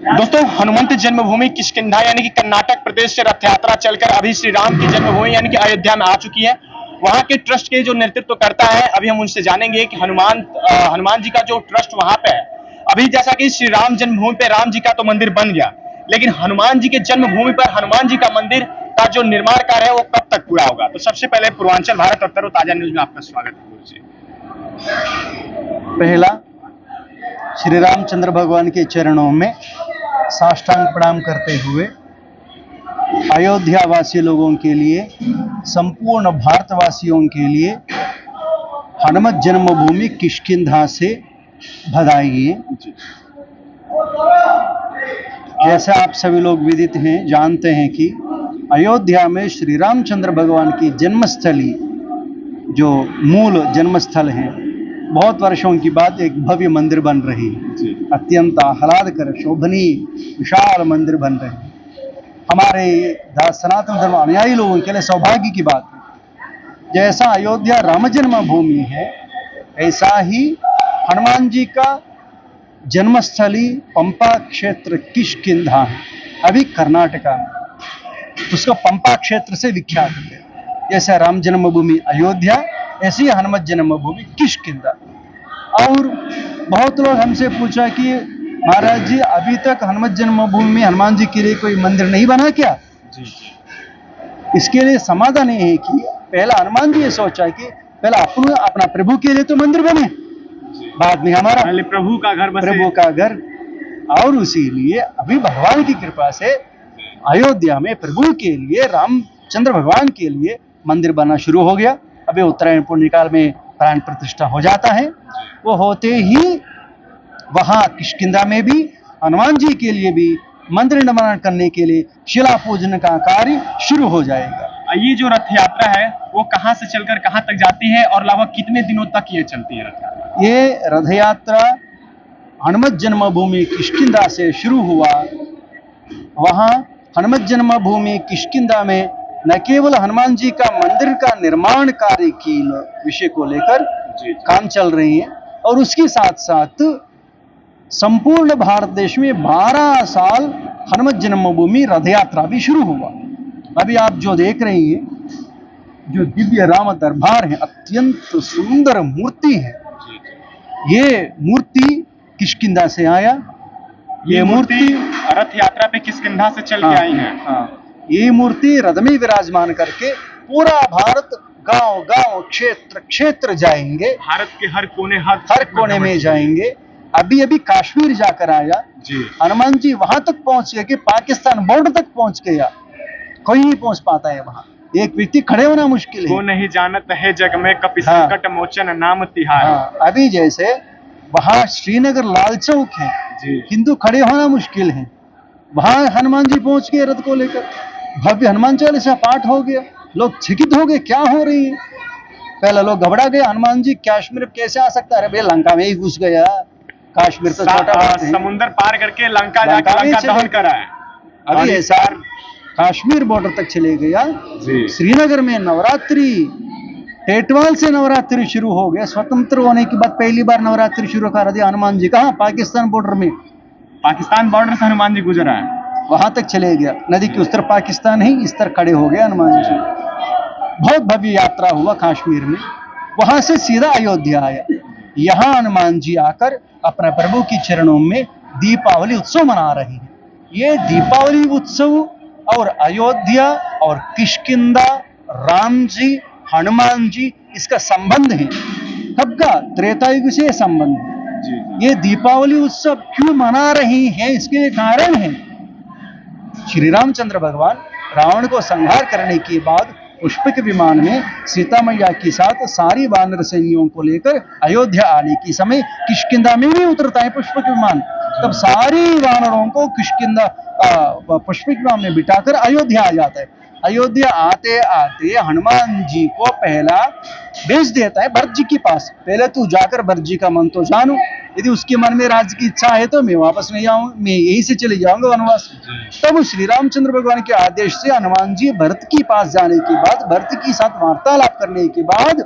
दोस्तों, हनुमंत जन्मभूमि किष्किंधा यानी कि कर्नाटक प्रदेश से रथ यात्रा चलकर अभी श्री राम की जन्मभूमि यानी कि अयोध्या में आ चुकी है। वहां के ट्रस्ट के जो नेतृत्व करता है, अभी हम उनसे जानेंगे कि हनुमान जी का जो ट्रस्ट वहां पे है, अभी जैसा कि श्री राम जन्मभूमि पे राम जी का तो मंदिर बन गया, लेकिन हनुमान जी के जन्मभूमि पर हनुमान जी का मंदिर का जो निर्माण कार्य है वो कब तक पूरा होगा। तो सबसे पहले पूर्वांचल भारत और ताजा न्यूज में आपका स्वागत है। पहला, श्री रामचंद्र भगवान के चरणों में साष्टांग प्रणाम करते हुए अयोध्या वासी लोगों के लिए, संपूर्ण भारतवासियों के लिए हनुमत जन्मभूमि किष्किंधा से बधाई है। जैसे आप सभी लोग विदित हैं, जानते हैं कि अयोध्या में श्री रामचंद्र भगवान की जन्मस्थली, जो मूल जन्मस्थल है, बहुत वर्षों के बाद एक भव्य मंदिर बन रही है। अत्यंत आह्लादकर, शोभनीय, विशाल मंदिर बन रहे हैं। हमारे सनातन धर्म अनुयायी लोगों के लिए सौभाग्य की बात है। जैसा अयोध्या राम जन्मभूमि है, ऐसा ही हनुमान जी का जन्मस्थली पंपा क्षेत्र किष्किंधा है, अभी कर्नाटका में। उसका पंपा क्षेत्र से विख्यात है। जैसे राम जन्मभूमि अयोध्या, ऐसी हनुमत जन्मभूमि किष्किंधा। और बहुत लोग हमसे पूछा कि महाराज जी, अभी तक हनुमत जन्मभूमि में हनुमान जी के लिए कोई मंदिर नहीं बना क्या? इसके लिए समाधान ये है कि पहला हनुमान जी ये सोचा कि पहला अपना प्रभु के लिए तो मंदिर बने, बाद में हमारा पहले प्रभु का घर बसे। प्रभु का घर। और इसीलिए अभी भगवान की कृपा से अयोध्या में प्रभु के लिए, रामचंद्र भगवान के लिए मंदिर बनना शुरू हो गया। अभी उत्तरायण पुण्यकाल में प्राण प्रतिष्ठा हो जाता है। वो होते ही वहां किष्किंधा में भी हनुमान जी के लिए भी मंदिर निर्माण करने के लिए शिला पूजन का कार्य शुरू हो जाएगा। ये जो रथ यात्रा है वो कहां से चलकर कहां तक जाती है और लगभग कितने दिनों तक ये चलती है रथ यात्रा? ये रथ यात्रा हनुमत जन्मभूमि किष्किंधा से शुरू हुआ। वहां हनुमत जन्मभूमि किष्किंधा में न केवल हनुमान जी का मंदिर का निर्माण कार्य की विषय को लेकर काम चल रही है, और उसके साथ साथ संपूर्ण भारत देश में 12 साल हनुमत जन्मभूमि रथ यात्रा भी शुरू हुआ। अभी आप जो देख रही हैं, जो दिव्य राम दरबार है, अत्यंत सुंदर मूर्ति है। ये मूर्ति किष्किंधा से आया। ये मूर्ति रथ यात्रा पे किष्किंधा से चल के आई है। ये मूर्ति रथ में विराजमान करके पूरा भारत, गांव गांव, क्षेत्र क्षेत्र जाएंगे। भारत के हर कोने में जाएंगे। अभी अभी कश्मीर जाकर आया हनुमान जी, वहां तक पहुंच गए कि पाकिस्तान बॉर्डर तक पहुंच गया। कोई नहीं पहुंच पाता है वहां, एक व्यक्ति खड़े होना मुश्किल है। वो नहीं जानत है जग में कपि संकट मोचन नाम तिहार। अभी जैसे वहां श्रीनगर लाल चौक है, हिंदू खड़े होना मुश्किल है, वहां हनुमान जी पहुंच गए रथ को लेकर। भव्य हनुमान चालीसा पाठ हो गया। लोग चकित हो गए, क्या हो रही है। पहले लोग घबरा गए, हनुमान जी कश्मीर कैसे आ सकता है? भाई लंका में ही घुस गया, कश्मीर तो छोटा समुद्र पार करके लंका दहन करा है। अभी ऐसा कश्मीर बॉर्डर तक चले गया। श्रीनगर में नवरात्रि, टेटवाल से नवरात्रि शुरू हो गया। स्वतंत्र होने के बाद पहली बार नवरात्रि शुरू कर दिया हनुमान जी। कहाँ? पाकिस्तान बॉर्डर में। पाकिस्तान बॉर्डर से हनुमान जी गुजरा है, वहां तक चले गया। नदी की उस तरफ पाकिस्तान है, इस तरफ खड़े हो गए हनुमान जी। बहुत भव्य यात्रा हुआ कश्मीर में। वहां से सीधा अयोध्या आया। यहाँ हनुमान जी आकर अपने प्रभु के चरणों में दीपावली उत्सव मना रहे हैं। ये दीपावली उत्सव और अयोध्या और किष्किंधा, राम जी, हनुमान जी, इसका संबंध है। कब का? त्रेता युग से संबंध है। ये दीपावली उत्सव क्यों मना रही हैं, इसके लिए कारण है। श्री रामचंद्र भगवान रावण को संहार करने के बाद पुष्पक विमान में सीता मैया के साथ सारी वानर सैनियों को लेकर अयोध्या आने के समय किष्किंधा में भी उतरता है पुष्पक विमान। तब सारी वानरों को किष्किंधा पुष्पक विमान में बिठाकर अयोध्या आ जाता है। अयोध्या आते आते हनुमान जी को पहला भेज देता है भरत जी के पास। पहले तू जाकर भरत जी का मन तो जानो, यदि उसके मन में राज्य की इच्छा है तो मैं वापस नहीं आऊंगा, मैं यहीं से चले जाऊंगा वनवास। तब श्री रामचंद्र भगवान के आदेश से हनुमान जी भरत के पास जाने के बाद, भरत के साथ वार्तालाप करने के बाद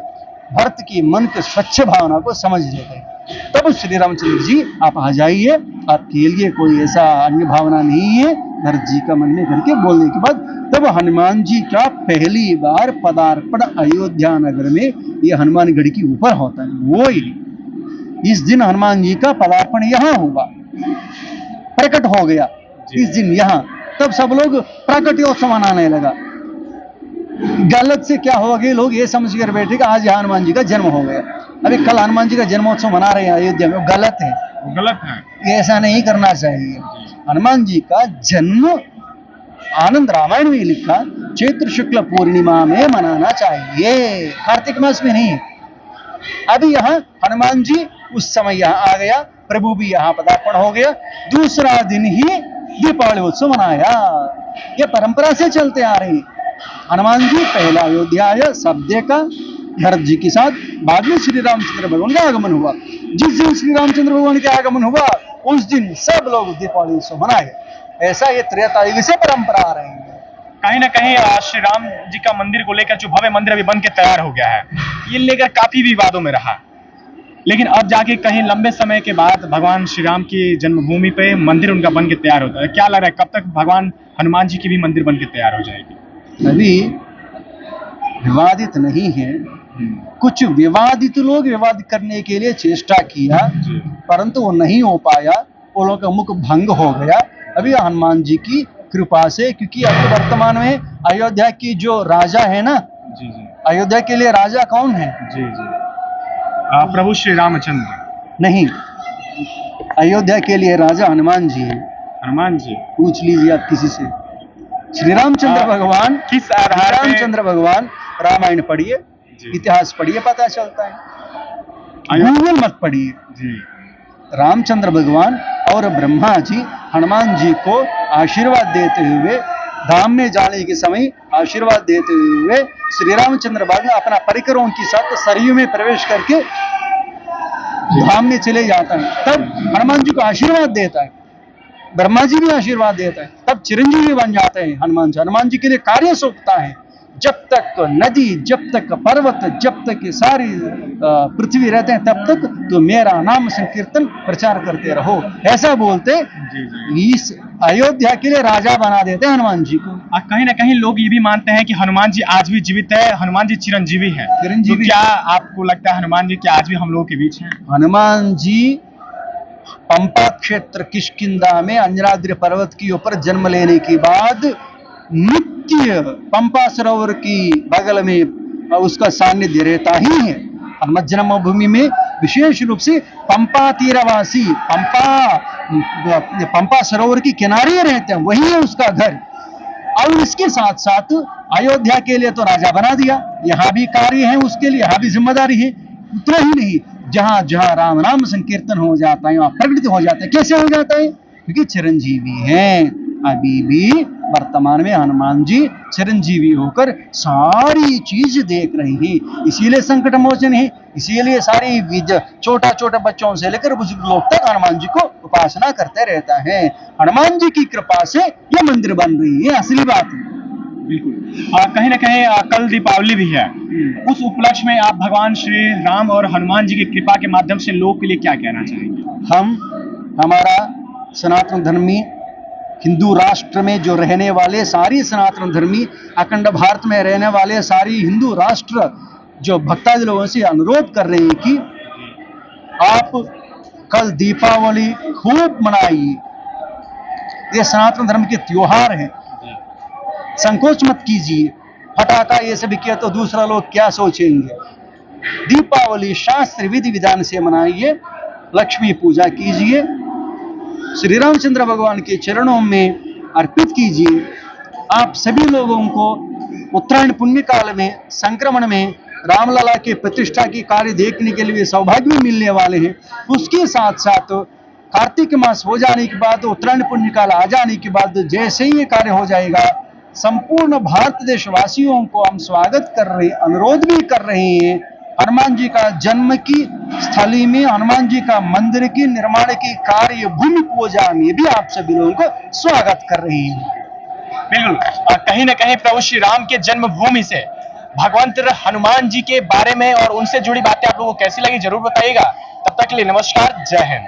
भरत की मन के स्वच्छ भावना को समझ लेते हैं। तब श्री रामचंद्र जी आप आ जाइए, आपके लिए कोई ऐसा अन्य भावना नहीं है, भरत जी का मन में करके बोलने के बाद तब हनुमान जी का पहली बार पदार्पण अयोध्या नगर में, ये हनुमानगढ़ के ऊपर होता है, वो ही इस दिन हनुमान जी का पदार्पण यहाँ हुआ, प्रकट हो गया इस दिन यहाँ। तब सब लोग प्राकट्योत्सव मनाने लगा। गलत से क्या हो गया, लोग ये समझ कर बैठे कि आज हनुमान जी का जन्म हो गया, अभी कल हनुमान जी का जन्मोत्सव मना रहे हैं अयोध्या में, वो गलत है, वो गलत है। ये ऐसा नहीं करना चाहिए। हनुमान जी का जन्म आनंद रामायण में लिखा चैत्र शुक्ल पूर्णिमा में मनाना चाहिए, कार्तिक मास में नहीं। अभी यहाँ हनुमान जी उस समय यहाँ आ गया, प्रभु भी यहाँ पदार्पण हो गया, दूसरा दिन ही दीपावली उत्सव मनाया। ये परंपरा से चलते आ रही। हनुमान जी पहला अयोध्या आया, सब देखा भरत जी के साथ, बाद में श्री रामचंद्र भगवान का आगमन हुआ। जिस दिन श्री रामचंद्र भगवान का आगमन हुआ उस दिन सब लोग दीपावली उत्सव मनाए। ऐसा ये त्रेता युग से परंपरा आ रही है। कहीं ना कहीं श्री राम जी का मंदिर को लेकर जो भव्य मंदिर अभी बन के तैयार हो गया है, ये लेकर काफी विवादों में रहा, लेकिन अब जाके कहीं लंबे समय के बाद भगवान श्री राम की जन्मभूमि पे मंदिर उनका बन के तैयार होता है। क्या लग रहा है, कब तक भगवान हनुमान जी की भी मंदिर बन के तैयार हो जाएगी? अभी विवादित नहीं है, कुछ विवादित लोग विवाद करने के लिए चेष्टा किया, परंतु वो नहीं हो पाया, वो लोगों का मुख भंग हो गया। अभी हनुमान जी की कृपा से, क्योंकि अभी वर्तमान में अयोध्या की जो राजा है ना, जी जी अयोध्या के लिए राजा कौन है? जी जी प्रभु श्री रामचंद्र। नहीं, अयोध्या के लिए राजा हनुमान जी है। हनुमान जी, पूछ लीजिए आप किसी से। श्री रामचंद्र भगवान, किस आधार पे? रामचंद्र भगवान, रामायण पढ़िए, इतिहास पढ़िए, पता चलता है। गूगल मत पढ़िए जी। रामचंद्र भगवान और ब्रह्मा जी हनुमान जी को आशीर्वाद देते हुए, धाम में जाने के समय आशीर्वाद देते हुए श्री रामचंद्र भगवान अपना परिकरों के साथ सरयू में प्रवेश करके धाम में चले जाता है। तब हनुमान जी को आशीर्वाद देता है, ब्रह्मा जी भी आशीर्वाद देता है, तब चिरंजीवी बन जाते हैं हनुमान जी। हनुमान जी के लिए कार्य सोचता है, जब तक नदी, जब तक पर्वत, जब तक ये सारी पृथ्वी रहते हैं तब तक तो मेरा नाम संकीर्तन प्रचार करते रहो, ऐसा बोलते इस अयोध्या के लिए राजा बना देते हैं हनुमान जी को। कहीं ना कहीं लोग ये भी मानते हैं कि हनुमान जी आज भी जीवित है, हनुमान जी चिरंजीवी है। तो क्या आपको लगता है हनुमान जी क्या आज भी हम लोगों के बीच हैं? हनुमान जी पंपा क्षेत्र किष्किंधा में अंजनाद्रि पर्वत के ऊपर जन्म लेने के बाद नित्य पंपा सरोवर की बगल में उसका सानिध्य रहता ही है। हनुमत जन्मभूमि में विशेष रूप से पंपा तीरवासी, पंपा सरोवर के किनारे रहते हैं, वही है उसका घर। और इसके साथ साथ अयोध्या के लिए तो राजा बना दिया, यहाँ भी कार्य है उसके लिए, यहाँ भी जिम्मेदारी है। उतना ही नहीं, जहां जहां राम नाम संकीर्तन हो जाता है वहां प्रगति हो जाता है। कैसे हो जाता है? क्योंकि चिरंजीवी हैं। अभी भी वर्तमान में हनुमान जी चिरंजीवी होकर सारी चीज देख रहे हैं, इसीलिए संकट मोचन है, इसीलिए सारी छोटा छोटा बच्चों से लेकर बुजुर्ग लोग तक हनुमान जी को उपासना करते रहता है। हनुमान जी की कृपा से ये मंदिर बन रही है, असली बात है। बिल्कुल। कहीं ना कहीं कल दीपावली भी है, उस उपलक्ष्य में आप भगवान श्री राम और हनुमान जी की कृपा के माध्यम से लोग के लिए क्या कहना चाहेंगे? हमारा सनातन धर्मी हिंदू राष्ट्र में जो रहने वाले सारी सनातन धर्मी, अखंड भारत में रहने वाले सारी हिंदू राष्ट्र जो भक्तादि लोगों से अनुरोध कर रहे हैं कि आप कल दीपावली खूब मनाइए। ये सनातन धर्म के त्योहार हैं, संकोच मत कीजिए। फटाका ये सब किया तो दूसरा लोग क्या सोचेंगे। दीपावली शास्त्र विधि विधान से मनाइए, लक्ष्मी पूजा कीजिए, श्री रामचंद्र भगवान के चरणों में अर्पित कीजिए। आप सभी लोगों को उत्तरायण पुण्य काल में संक्रमण में रामलला के प्रतिष्ठा की कार्य देखने के लिए सौभाग्य भी मिलने वाले हैं। उसके साथ साथ कार्तिक मास हो जाने के बाद, उत्तरायण पुण्य काल आ जाने के बाद जैसे ही ये कार्य हो जाएगा, संपूर्ण भारत देशवासियों को हम स्वागत कर रहे हैं, अनुरोध भी कर रहे हैं, हनुमान जी का जन्म की स्थली में हनुमान जी का मंदिर की निर्माण की कार्य भूमि पूजा में भी आप सभी लोगों को स्वागत कर रहे हैं। बिल्कुल। कहीं ना कहीं प्रभु श्री राम के जन्मभूमि से भगवंत हनुमान जी के बारे में और उनसे जुड़ी बातें आप लोगों को कैसी लगी जरूर बताइएगा। तब तक के लिए नमस्कार, जय हिंद।